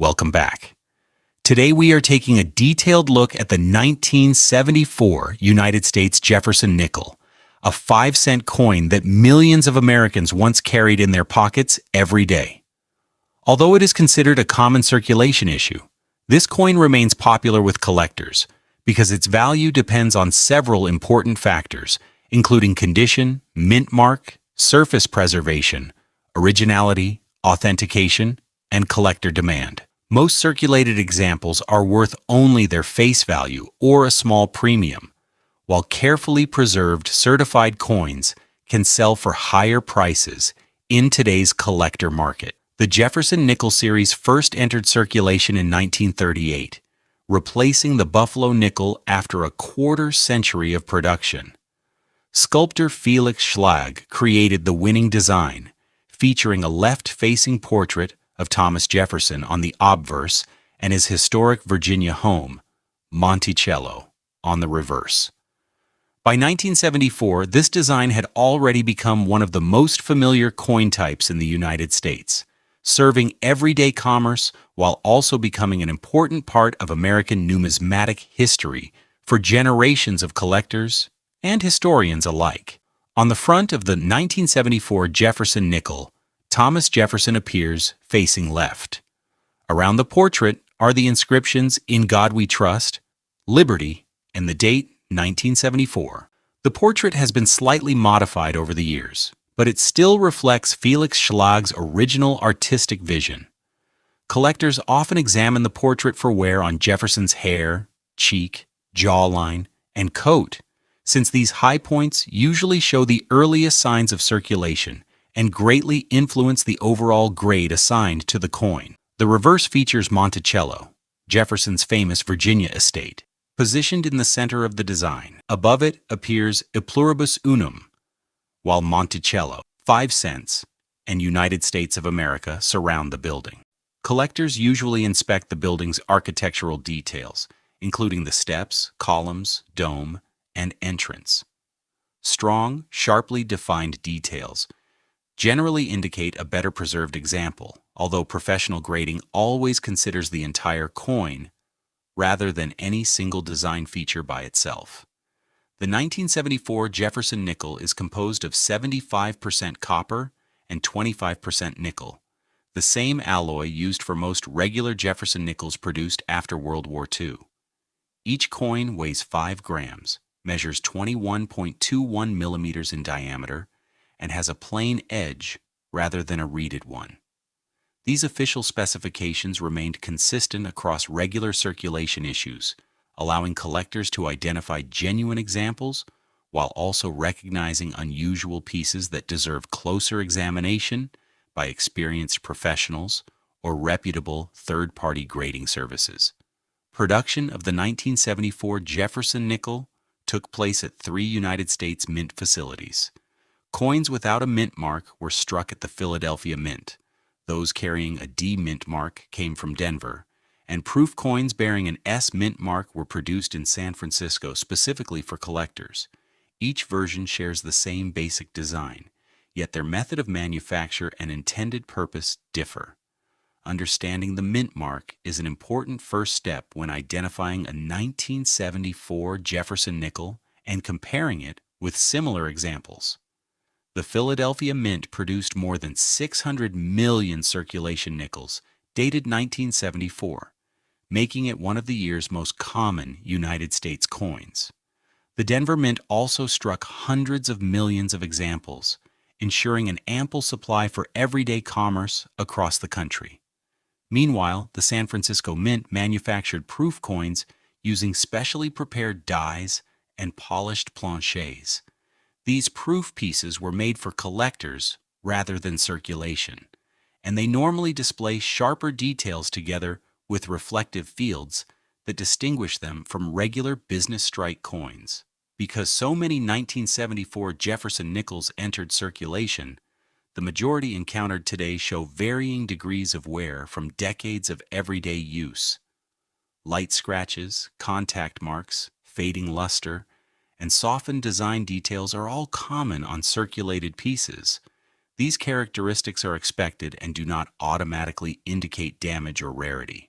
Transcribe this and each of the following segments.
Welcome back. Today we are taking a detailed look at the 1974 United States Jefferson Nickel, a 5-cent coin that millions of Americans once carried in their pockets every day. Although it is considered a common circulation issue, this coin remains popular with collectors because its value depends on several important factors, including condition, mint mark, surface preservation, originality, authentication, and collector demand. Most circulated examples are worth only their face value or a small premium, while carefully preserved certified coins can sell for higher prices in today's collector market. The Jefferson Nickel series first entered circulation in 1938, replacing the Buffalo nickel after a quarter-century of production. Sculptor Felix Schlag created the winning design, featuring a left-facing portrait of Thomas Jefferson on the obverse and his historic Virginia home, Monticello, on the reverse. By 1974, this design had already become one of the most familiar coin types in the United States, serving everyday commerce while also becoming an important part of American numismatic history for generations of collectors and historians alike. On the front of the 1974 Jefferson Nickel, Thomas Jefferson appears facing left. Around the portrait are the inscriptions "In God We Trust," "Liberty," and the date 1974. The portrait has been slightly modified over the years, but it still reflects Felix Schlag's original artistic vision. Collectors often examine the portrait for wear on Jefferson's hair, cheek, jawline, and coat, since these high points usually show the earliest signs of circulation and greatly influence the overall grade assigned to the coin. The reverse features Monticello, Jefferson's famous Virginia estate, positioned in the center of the design. Above it appears E Pluribus Unum, while Monticello, 5 cents, and United States of America surround the building. Collectors usually inspect the building's architectural details, including the steps, columns, dome, and entrance. Strong, sharply defined details generally indicate a better preserved example, although professional grading always considers the entire coin rather than any single design feature by itself. The 1974 Jefferson Nickel is composed of 75% copper and 25% nickel, the same alloy used for most regular Jefferson nickels produced after World War II. Each coin weighs 5 grams, measures 21.21 millimeters in diameter, and has a plain edge rather than a reeded one. These official specifications remained consistent across regular circulation issues, allowing collectors to identify genuine examples while also recognizing unusual pieces that deserve closer examination by experienced professionals or reputable third-party grading services. Production of the 1974 Jefferson Nickel took place at 3 United States Mint facilities. Coins without a mint mark were struck at the Philadelphia Mint. Those carrying a D mint mark came from Denver, and proof coins bearing an S mint mark were produced in San Francisco specifically for collectors. Each version shares the same basic design, yet their method of manufacture and intended purpose differ. Understanding the mint mark is an important first step when identifying a 1974 Jefferson Nickel and comparing it with similar examples. The Philadelphia Mint produced more than 600 million circulation nickels, dated 1974, making it one of the year's most common United States coins. The Denver Mint also struck hundreds of millions of examples, ensuring an ample supply for everyday commerce across the country. Meanwhile, the San Francisco Mint manufactured proof coins using specially prepared dies and polished planchets. These proof pieces were made for collectors rather than circulation, and they normally display sharper details together with reflective fields that distinguish them from regular business strike coins. Because so many 1974 Jefferson nickels entered circulation, the majority encountered today show varying degrees of wear from decades of everyday use. Light scratches, contact marks, fading luster, and softened design details are all common on circulated pieces. These characteristics are expected and do not automatically indicate damage or rarity.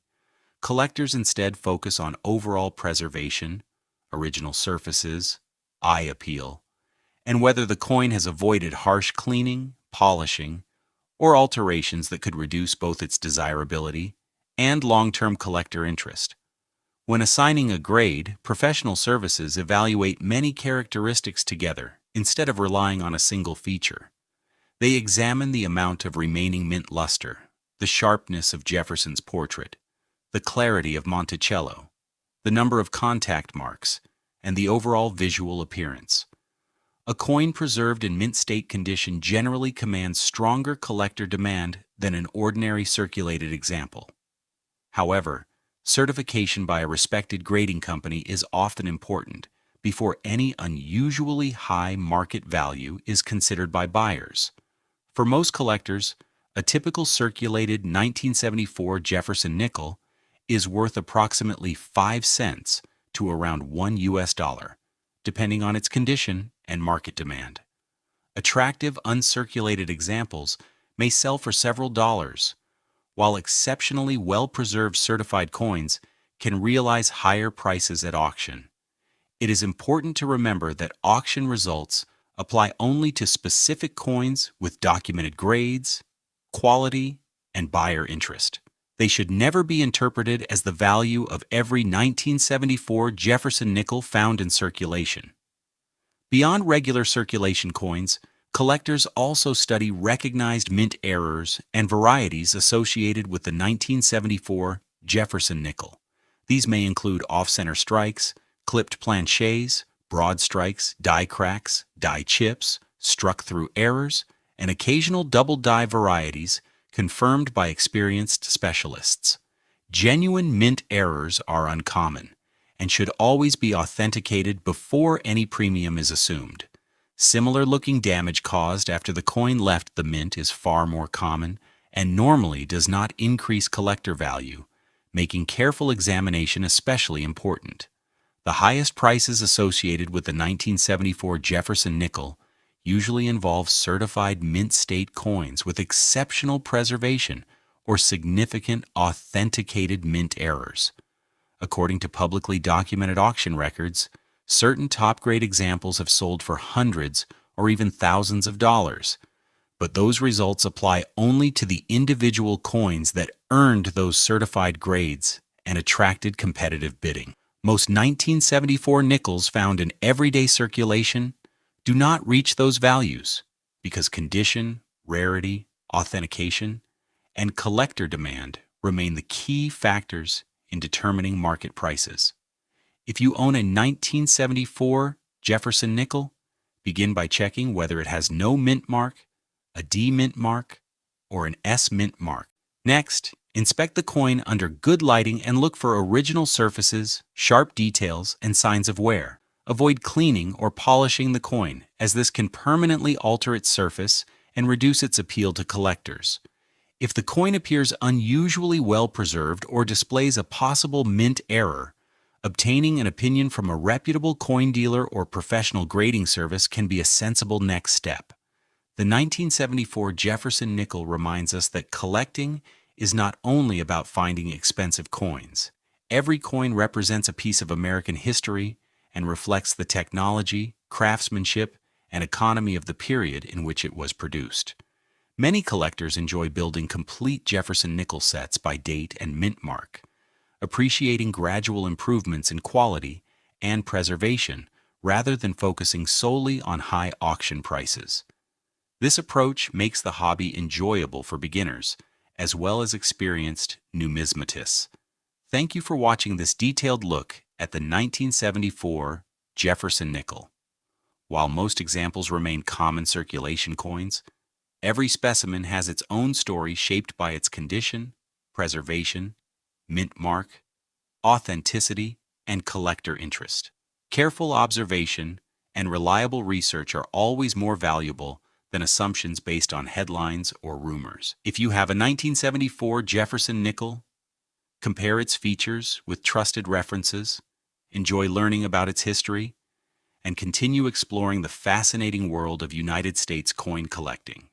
Collectors instead focus on overall preservation, original surfaces, eye appeal, and whether the coin has avoided harsh cleaning, polishing, or alterations that could reduce both its desirability and long-term collector interest. When assigning a grade, professional services evaluate many characteristics together instead of relying on a single feature. They examine the amount of remaining mint luster, the sharpness of Jefferson's portrait, the clarity of Monticello, the number of contact marks, and the overall visual appearance. A coin preserved in mint state condition generally commands stronger collector demand than an ordinary circulated example. However, certification by a respected grading company is often important before any unusually high market value is considered by buyers. For most collectors, a typical circulated 1974 Jefferson nickel is worth approximately 5 cents to around $1, depending on its condition and market demand. Attractive uncirculated examples may sell for several dollars, while exceptionally well-preserved certified coins can realize higher prices at auction. It is important to remember that auction results apply only to specific coins with documented grades, quality, and buyer interest. They should never be interpreted as the value of every 1974 Jefferson nickel found in circulation. Beyond regular circulation coins, collectors also study recognized mint errors and varieties associated with the 1974 Jefferson nickel. These may include off-center strikes, clipped planchets, broad strikes, die cracks, die chips, struck through errors, and occasional double die varieties confirmed by experienced specialists. Genuine mint errors are uncommon and should always be authenticated before any premium is assumed. Similar-looking damage caused after the coin left the mint is far more common and normally does not increase collector value, making careful examination especially important. The highest prices associated with the 1974 Jefferson nickel usually involve certified mint state coins with exceptional preservation or significant authenticated mint errors. According to publicly documented auction records, certain top-grade examples have sold for hundreds or even thousands of dollars, but those results apply only to the individual coins that earned those certified grades and attracted competitive bidding. Most 1974 nickels found in everyday circulation do not reach those values because condition, rarity, authentication, and collector demand remain the key factors in determining market prices. If you own a 1974 Jefferson nickel, begin by checking whether it has no mint mark, a D mint mark, or an S mint mark. Next, inspect the coin under good lighting and look for original surfaces, sharp details, and signs of wear. Avoid cleaning or polishing the coin, as this can permanently alter its surface and reduce its appeal to collectors. If the coin appears unusually well preserved or displays a possible mint error, obtaining an opinion from a reputable coin dealer or professional grading service can be a sensible next step. The 1974 Jefferson nickel reminds us that collecting is not only about finding expensive coins. Every coin represents a piece of American history and reflects the technology, craftsmanship, and economy of the period in which it was produced. Many collectors enjoy building complete Jefferson nickel sets by date and mint mark, appreciating gradual improvements in quality and preservation rather than focusing solely on high auction prices. This approach makes the hobby enjoyable for beginners as well as experienced numismatists. Thank you for watching this detailed look at the 1974 Jefferson nickel. While most examples remain common circulation coins, every specimen has its own story shaped by its condition, preservation, mint mark, authenticity, and collector interest. Careful observation and reliable research are always more valuable than assumptions based on headlines or rumors. If you have a 1974 Jefferson nickel, compare its features with trusted references, enjoy learning about its history, and continue exploring the fascinating world of United States coin collecting.